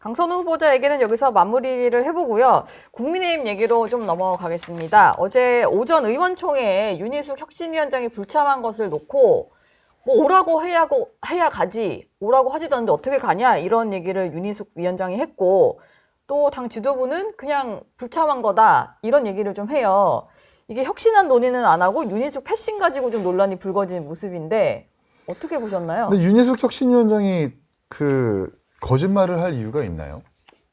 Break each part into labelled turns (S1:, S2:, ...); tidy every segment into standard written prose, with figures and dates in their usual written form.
S1: 강선우 후보자 얘기는 여기서 마무리를 해보고요. 국민의힘 얘기로 좀 넘어가겠습니다. 어제 오전 의원총회에 윤희숙 혁신위원장이 불참한 것을 놓고 뭐 오라고 해야 가지, 오라고 하지도 않는데 어떻게 가냐 이런 얘기를 윤희숙 위원장이 했고 또 당 지도부는 그냥 불참한 거다 이런 얘기를 좀 해요. 이게 혁신안 논의는 안 하고 윤희숙 패싱 가지고 좀 논란이 불거진 모습인데 어떻게 보셨나요?
S2: 근데 윤희숙 혁신위원장이 거짓말을 할 이유가 있나요?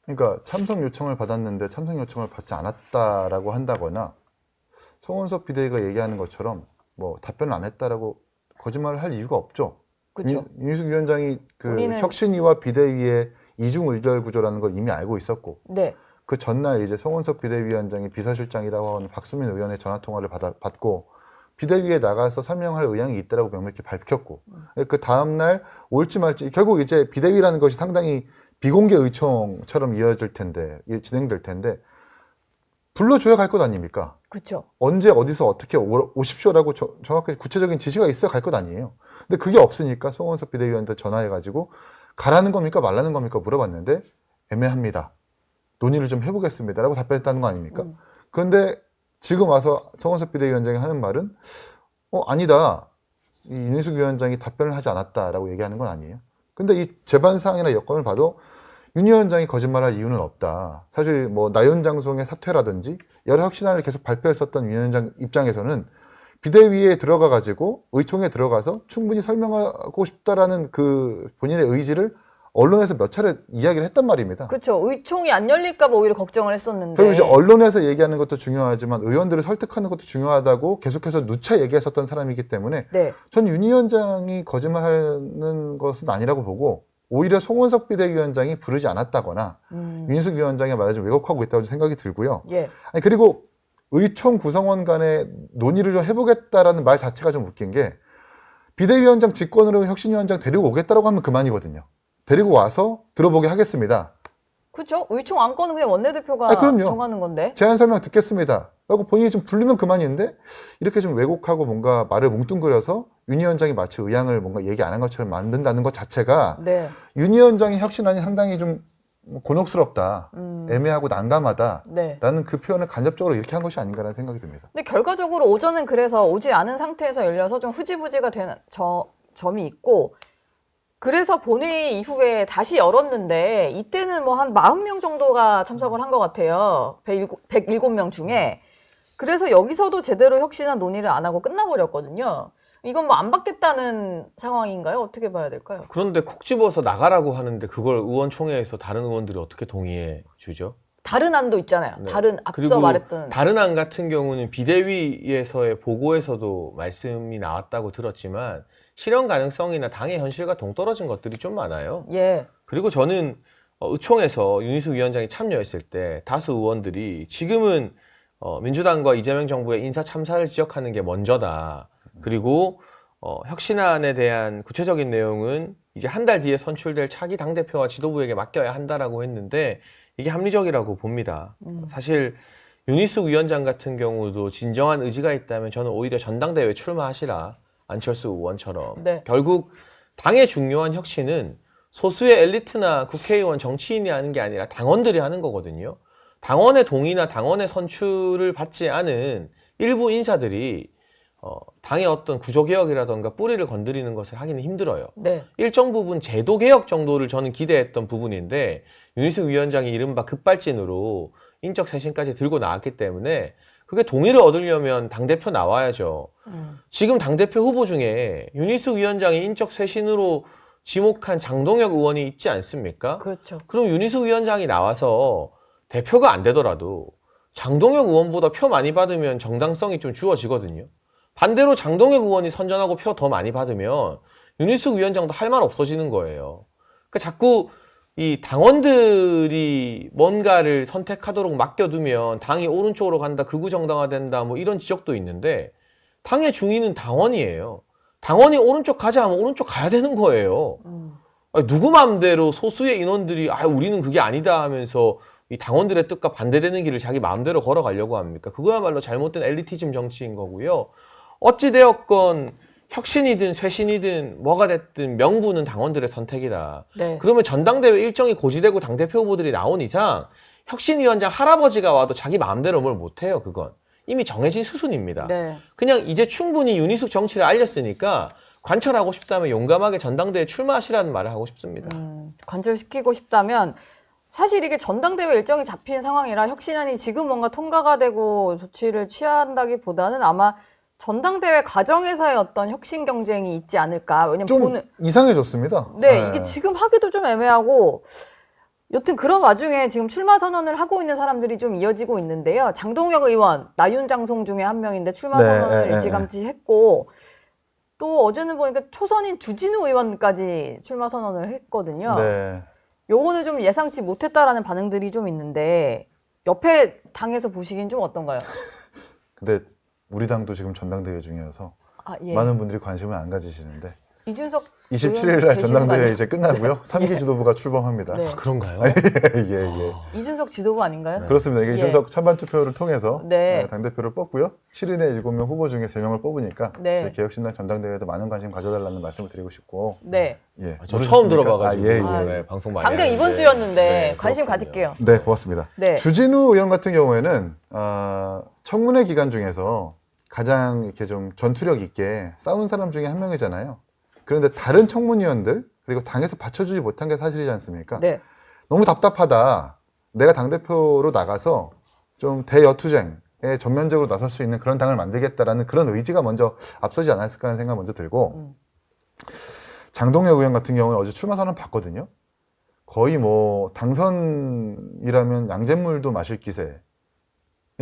S2: 그러니까 참석 요청을 받았는데 참석 요청을 받지 않았다라고 한다거나 송원석 비대위가 얘기하는 것처럼 뭐 답변을 안 했다라고 거짓말을 할 이유가 없죠.
S1: 그렇죠.
S2: 윤희숙 위원장이
S1: 우리는...
S2: 혁신위와 비대위의 이중 의결 구조라는 걸 이미 알고 있었고
S1: 네.
S2: 그 전날 이제 송원석 비대위원장이 비서실장이라고 하는 박수민 의원의 전화 통화를 받고 비대위에 나가서 설명할 의향이 있다라고 명백히 밝혔고 그 다음날 올지 말지 결국 이제 비대위라는 것이 상당히 비공개 의총처럼 진행될 텐데 불러줘야 갈 것 아닙니까?
S1: 그렇죠.
S2: 언제 어디서 어떻게 오십시오라고 정확하게 구체적인 지시가 있어야 갈 것 아니에요. 근데 그게 없으니까 송원석 비대위원한테 전화해가지고 가라는 겁니까 말라는 겁니까 물어봤는데 애매합니다. 논의를 좀 해보겠습니다라고 답변했다는 거 아닙니까? 그런데 지금 와서 송원석 비대위원장이 하는 말은 아니다. 이 윤희숙 위원장이 답변을 하지 않았다라고 얘기하는 건 아니에요. 근데 이 재반사항이나 여건을 봐도 윤 위원장이 거짓말할 이유는 없다. 사실 뭐 나윤장송의 사퇴라든지 여러 혁신안을 계속 발표했었던 윤 위원장 입장에서는 비대위에 들어가가지고 의총에 들어가서 충분히 설명하고 싶다라는 그 본인의 의지를 언론에서 몇 차례 이야기를 했단 말입니다.
S1: 그렇죠. 의총이 안 열릴까 봐 오히려 걱정을 했었는데.
S2: 그리고 이제 언론에서 얘기하는 것도 중요하지만 의원들을 설득하는 것도 중요하다고 계속해서 누차 얘기했었던 사람이기 때문에
S1: 네.
S2: 전 윤 위원장이 거짓말하는 것은 아니라고 보고 오히려 송원석 비대위원장이 부르지 않았다거나 윤희숙 위원장의 말을 좀 왜곡하고 있다고 생각이 들고요.
S1: 예.
S2: 아니, 그리고 의총 구성원 간의 논의를 좀 해보겠다라는 말 자체가 좀 웃긴 게 비대위원장 직권으로 혁신위원장 데리고 오겠다라고 하면 그만이거든요. 데리고 와서 들어보게 하겠습니다.
S1: 그렇죠. 의총 안건은 그냥 원내대표가 정하는 건데.
S2: 제안 설명 듣겠습니다. 라고 본인이 좀 부르면 그만인데 이렇게 좀 왜곡하고 뭔가 말을 뭉뚱그려서 윤 위원장이 마치 의향을 뭔가 얘기 안 한 것처럼 만든다는 것 자체가
S1: 네.
S2: 윤 위원장의 혁신안이 상당히 좀 곤혹스럽다, 애매하고 난감하다
S1: 네.
S2: 라는 그 표현을 간접적으로 이렇게 한 것이 아닌가라는 생각이 듭니다.
S1: 근데 결과적으로 오전은 그래서 오지 않은 상태에서 열려서 좀 흐지부지가 된 점이 있고 그래서 본회의 이후에 다시 열었는데 이때는 뭐 한 40명 정도가 참석을 한 것 같아요. 107명 중에. 그래서 여기서도 제대로 혁신안 논의를 안 하고 끝나버렸거든요. 이건 뭐 안 받겠다는 상황인가요? 어떻게 봐야 될까요?
S3: 그런데 콕 집어서 나가라고 하는데 그걸 의원총회에서 다른 의원들이 어떻게 동의해 주죠?
S1: 다른 안도 있잖아요.
S3: 네.
S1: 다른 앞서 말했던.
S3: 다른 안 같은 경우는 비대위에서의 보고에서도 말씀이 나왔다고 들었지만 실현 가능성이나 당의 현실과 동떨어진 것들이 좀 많아요.
S1: 예.
S3: 그리고 저는 의총에서 윤희숙 위원장이 참여했을 때 다수 의원들이 지금은 민주당과 이재명 정부의 인사 참사를 지적하는 게 먼저다. 그리고 혁신안에 대한 구체적인 내용은 이제 한 달 뒤에 선출될 차기 당대표와 지도부에게 맡겨야 한다라고 했는데 이게 합리적이라고 봅니다. 사실 윤희숙 위원장 같은 경우도 진정한 의지가 있다면 저는 오히려 전당대회에 출마하시라. 안철수 의원처럼.
S1: 네.
S3: 결국 당의 중요한 혁신은 소수의 엘리트나 국회의원 정치인이 하는 게 아니라 당원들이 하는 거거든요. 당원의 동의나 당원의 선출을 받지 않은 일부 인사들이 당의 어떤 구조개혁이라던가 뿌리를 건드리는 것을 하기는 힘들어요.
S1: 네.
S3: 일정 부분 제도개혁 정도를 저는 기대했던 부분인데 윤희숙 위원장이 이른바 급발진으로 인적 쇄신까지 들고 나왔기 때문에 그게 동의를 얻으려면 당대표 나와야죠. 지금 당대표 후보 중에 윤희숙 위원장이 인적 쇄신으로 지목한 장동혁 의원이 있지 않습니까?
S1: 그렇죠.
S3: 그럼 윤희숙 위원장이 나와서 대표가 안 되더라도 장동혁 의원보다 표 많이 받으면 정당성이 좀 주어지거든요. 반대로 장동혁 의원이 선전하고 표 더 많이 받으면 윤희숙 위원장도 할 말 없어지는 거예요. 그러니까 자꾸 이 당원들이 뭔가를 선택하도록 맡겨두면 당이 오른쪽으로 간다, 극우 정당화된다, 뭐 이런 지적도 있는데 당의 중위는 당원이에요. 당원이 오른쪽 가자 하면 오른쪽 가야 되는 거예요. 아니, 누구 마음대로 소수의 인원들이 우리는 그게 아니다 하면서 이 당원들의 뜻과 반대되는 길을 자기 마음대로 걸어가려고 합니까? 그거야말로 잘못된 엘리티즘 정치인 거고요. 어찌되었건 혁신이든 쇄신이든 뭐가 됐든 명분은 당원들의 선택이다.
S1: 네.
S3: 그러면 전당대회 일정이 고지되고 당대표 후보들이 나온 이상 혁신위원장 할아버지가 와도 자기 마음대로 뭘 못해요. 그건 이미 정해진 수순입니다.
S1: 네.
S3: 그냥 이제 충분히 윤희숙 정치를 알렸으니까 관철하고 싶다면 용감하게 전당대회 출마하시라는 말을 하고 싶습니다.
S1: 관철시키고 싶다면 사실 이게 전당대회 일정이 잡힌 상황이라 혁신안이 지금 뭔가 통과가 되고 조치를 취한다기보다는 아마 전당대회 과정에서의 어떤 혁신 경쟁이 있지 않을까. 왜냐면
S2: 좀 이상해졌습니다.
S1: 네, 이게 지금 하기도 좀 애매하고 여튼 그런 와중에 지금 출마 선언을 하고 있는 사람들이 좀 이어지고 있는데요. 장동혁 의원, 나윤장송 중에 한 명인데 출마
S2: 네,
S1: 선언을
S2: 네,
S1: 일찌감치 했고 또 어제는 보니까 초선인 주진우 의원까지 출마 선언을 했거든요.
S2: 네.
S1: 요거는 좀 예상치 못했다라는 반응들이 좀 있는데 옆에 당에서 보시기엔 좀 어떤가요?
S2: 근데 우리 당도 지금 전당대회 중이어서
S1: 아, 예.
S2: 많은 분들이 관심을 안 가지시는데
S1: 이준석
S2: 27일 날 전당대회 이제 끝나고요. 3기
S1: 예.
S2: 지도부가 출범합니다.
S1: 네.
S3: 그런가요?
S2: 예.
S1: 이준석 지도부 아닌가요?
S2: 그렇습니다. 이게
S1: 예.
S2: 이준석 찬반 투표를 통해서
S1: 네.
S2: 당대표를 뽑고요. 7인의 7명 후보 중에 3명을 뽑으니까
S1: 네.
S2: 저희 개혁신당 전당대회에도 많은 관심 가져달라는 말씀을 드리고 싶고
S1: 네.
S2: 예.
S3: 저 처음
S2: 모르셨습니까?
S3: 들어봐가지고
S2: 아,
S3: 네, 방송 많이
S1: 당장
S3: 하는데.
S1: 이번 주였는데
S3: 네,
S1: 관심
S3: 그렇군요.
S1: 가질게요.
S2: 네, 고맙습니다.
S1: 네.
S2: 주진우 의원 같은 경우에는 청문회 기간 중에서 가장 이렇게 좀 전투력 있게 싸운 사람 중에 한 명이잖아요. 그런데 다른 청문위원들 그리고 당에서 받쳐주지 못한 게 사실이지 않습니까?
S1: 네.
S2: 너무 답답하다. 내가 당대표로 나가서 좀 대여투쟁에 전면적으로 나설 수 있는 그런 당을 만들겠다라는 그런 의지가 먼저 앞서지 않았을까 하는 생각 먼저 들고 장동혁 의원 같은 경우는 어제 출마 선언 봤거든요. 거의 뭐 당선이라면 양잿물도 마실 기세.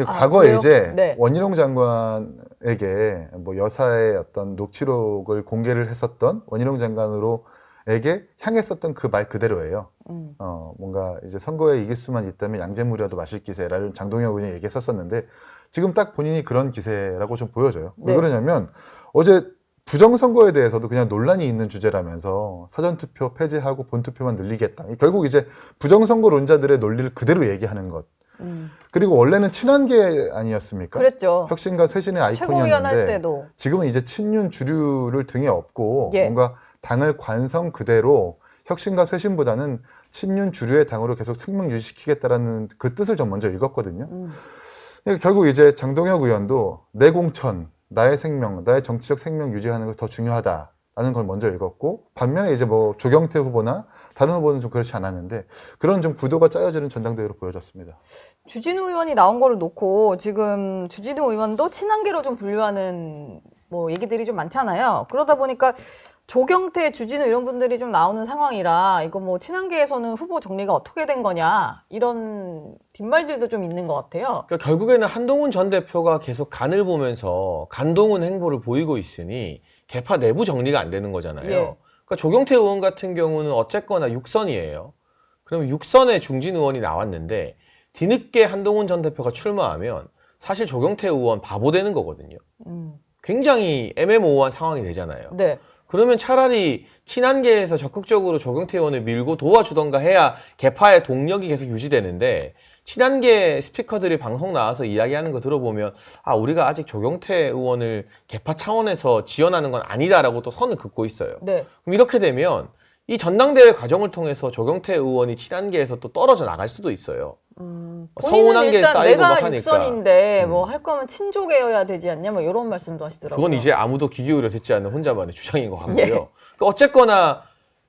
S2: 과거에
S1: 그래요?
S2: 이제
S1: 네.
S2: 원희룡 장관에게 뭐 여사의 어떤 녹취록을 공개를 했었던 원희룡 장관으로에게 향했었던 그 말 그대로예요. 뭔가 이제 선거에 이길 수만 있다면 양잿물이라도 마실 기세라는 장동혁 의원이 얘기했었었는데 지금 딱 본인이 그런 기세라고 좀 보여져요.
S1: 네.
S2: 왜 그러냐면 어제 부정선거에 대해서도 그냥 논란이 있는 주제라면서 사전투표 폐지하고 본투표만 늘리겠다. 결국 이제 부정선거론자들의 논리를 그대로 얘기하는 것. 그리고 원래는 친한계 아니었습니까?
S1: 그랬죠.
S2: 혁신과 쇄신의
S1: 최고위원 할
S2: 아이콘이었는데
S1: 때도.
S2: 지금은 이제 친윤 주류를 등에 업고
S1: 예.
S2: 뭔가 당을 관성 그대로 혁신과 쇄신보다는 친윤 주류의 당으로 계속 생명 유지시키겠다라는 그 뜻을 좀 먼저 읽었거든요. 그러니까 결국 이제 장동혁 의원도 내 공천, 나의 생명, 나의 정치적 생명 유지하는 것이 더 중요하다라는 걸 먼저 읽었고 반면에 이제 뭐 조경태 후보나 다른 후보는 좀 그렇지 않았는데 그런 좀 구도가 짜여지는 전당대회로 보여졌습니다.
S1: 주진우 의원이 나온 거를 놓고 지금 주진우 의원도 친한계로 좀 분류하는 뭐 얘기들이 좀 많잖아요. 그러다 보니까 조경태, 주진우 이런 분들이 좀 나오는 상황이라 이거 뭐 친한계에서는 후보 정리가 어떻게 된 거냐 이런 뒷말들도 좀 있는 것 같아요.
S3: 그러니까 결국에는 한동훈 전 대표가 계속 간을 보면서 간동훈 행보를 보이고 있으니 개파 내부 정리가 안 되는 거잖아요.
S1: 예.
S3: 그러니까 조경태 의원 같은 경우는 어쨌거나 6선이에요. 그러면 6선에 중진 의원이 나왔는데 뒤늦게 한동훈 전 대표가 출마하면 사실 조경태 의원 바보 되는 거거든요. 굉장히 애매모호한 상황이 되잖아요.
S1: 네.
S3: 그러면 차라리 친한계에서 적극적으로 조경태 의원을 밀고 도와주던가 해야 개파의 동력이 계속 유지되는데 친한계 스피커들이 방송 나와서 이야기하는 거 들어보면 아 우리가 아직 조경태 의원을 개파 차원에서 지원하는 건 아니다라고 또 선을 긋고 있어요.
S1: 네.
S3: 그럼 이렇게 되면 이 전당대회 과정을 통해서 조경태 의원이 친한계에서 또 떨어져 나갈 수도 있어요. 서운한 게
S1: 일단
S3: 쌓이고
S1: 내가
S3: 막 하니까.
S1: 육선인데 뭐 할 거면 친족이어야 되지 않냐 뭐 이런 말씀도 하시더라고요.
S3: 그건 이제 아무도 귀 기울여 듣지 않는 혼자만의 주장인 것 같고요.
S1: 예.
S3: 그러니까 어쨌거나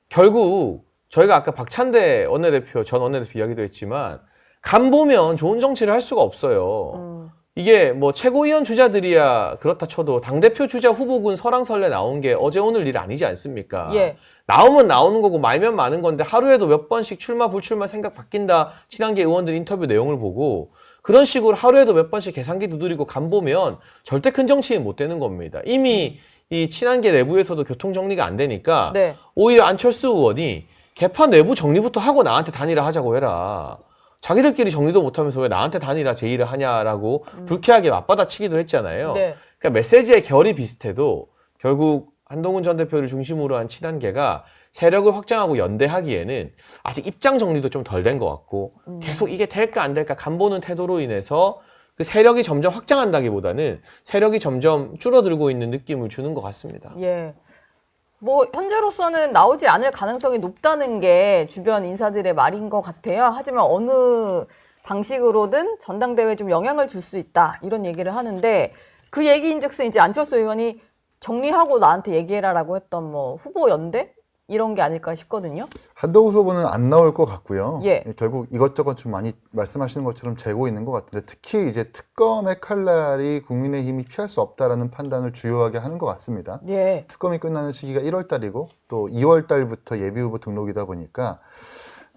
S3: 결국 저희가 아까 박찬대 원내대표, 전 원내대표 이야기도 했지만 간 보면 좋은 정치를 할 수가 없어요. 이게 뭐 최고위원 주자들이야 그렇다 쳐도 당대표 주자 후보군 설왕설래 나온 게 어제 오늘 일 아니지 않습니까?
S1: 예.
S3: 나오면 나오는 거고 말면 많은 건데 하루에도 몇 번씩 출마 불출마 생각 바뀐다 친한계 의원들 인터뷰 내용을 보고 그런 식으로 하루에도 몇 번씩 계산기 두드리고 간 보면 절대 큰 정치인 못 되는 겁니다. 이미 이 친한계 내부에서도 교통 정리가 안 되니까
S1: 네.
S3: 오히려 안철수 의원이 개파 내부 정리부터 하고 나한테 단일화 하자고 해라. 자기들끼리 정리도 못하면서 왜 나한테 단일화 제의를 하냐라고 불쾌하게 맞받아치기도 했잖아요.
S1: 네.
S3: 그러니까 메시지의 결이 비슷해도 결국 한동훈 전 대표를 중심으로 한 친한계가 세력을 확장하고 연대하기에는 아직 입장 정리도 좀 덜 된 것 같고 계속 이게 될까 안 될까 간보는 태도로 인해서 그 세력이 점점 확장한다기보다는 세력이 점점 줄어들고 있는 느낌을 주는 것 같습니다.
S1: 예. 뭐 현재로서는 나오지 않을 가능성이 높다는 게 주변 인사들의 말인 것 같아요. 하지만 어느 방식으로든 전당대회에 좀 영향을 줄 수 있다 이런 얘기를 하는데 그 얘기인즉슨 이제 안철수 의원이 정리하고 나한테 얘기해라라고 했던 뭐 후보 연대 이런 게 아닐까 싶거든요.
S2: 한동훈 후보는 안 나올 것 같고요.
S1: 예.
S2: 결국 이것저것 좀 많이 말씀하시는 것처럼 재고 있는 것 같은데 특히 이제 특검의 칼날이 국민의힘이 피할 수 없다라는 판단을 주요하게 하는 것 같습니다.
S1: 예.
S2: 특검이 끝나는 시기가 1월 달이고 또 2월 달부터 예비후보 등록이다 보니까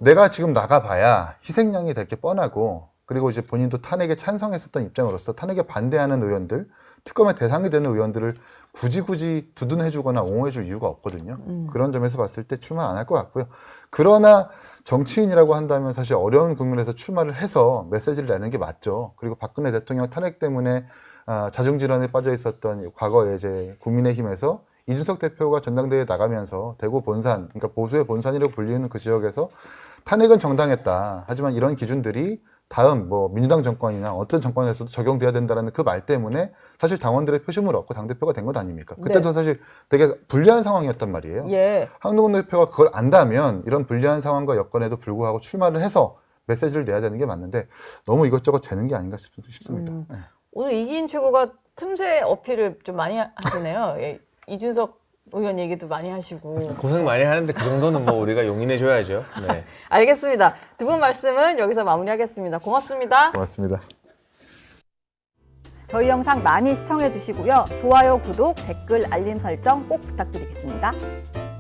S2: 내가 지금 나가봐야 희생양이 될 게 뻔하고 그리고 이제 본인도 탄핵에 찬성했었던 입장으로서 탄핵에 반대하는 의원들, 특검의 대상이 되는 의원들을 굳이 두둔해주거나 옹호해줄 이유가 없거든요. 그런 점에서 봤을 때 출마 안 할 것 같고요. 그러나 정치인이라고 한다면 사실 어려운 국면에서 출마를 해서 메시지를 내는 게 맞죠. 그리고 박근혜 대통령 탄핵 때문에 자중질환에 빠져 있었던 과거에 이제 국민의힘에서 이준석 대표가 전당대회에 나가면서 대구 본산, 그러니까 보수의 본산이라고 불리는 그 지역에서 탄핵은 정당했다. 하지만 이런 기준들이 다음 뭐 민주당 정권이나 어떤 정권에서도 적용돼야 된다는 그 말 때문에 사실 당원들의 표심을 얻고 당대표가 된 것 아닙니까? 그때도
S1: 네.
S2: 사실 되게 불리한 상황이었단 말이에요.
S1: 예.
S2: 한동훈 대표가 그걸 안다면 이런 불리한 상황과 여건에도 불구하고 출마를 해서 메시지를 내야 되는 게 맞는데 너무 이것저것 재는 게 아닌가 싶습니다. 네.
S1: 오늘 이기인 최고가 틈새 어필을 좀 많이 하시네요. 예. 이준석 의원 얘기도 많이 하시고.
S3: 고생 많이 하는데 그 정도는 뭐 우리가 용인해줘야죠. 네.
S1: 알겠습니다. 두 분 말씀은 여기서 마무리하겠습니다. 고맙습니다.
S2: 고맙습니다.
S4: 저희 영상 많이 시청해 주시고요. 좋아요, 구독, 댓글, 알림 설정 꼭 부탁드리겠습니다.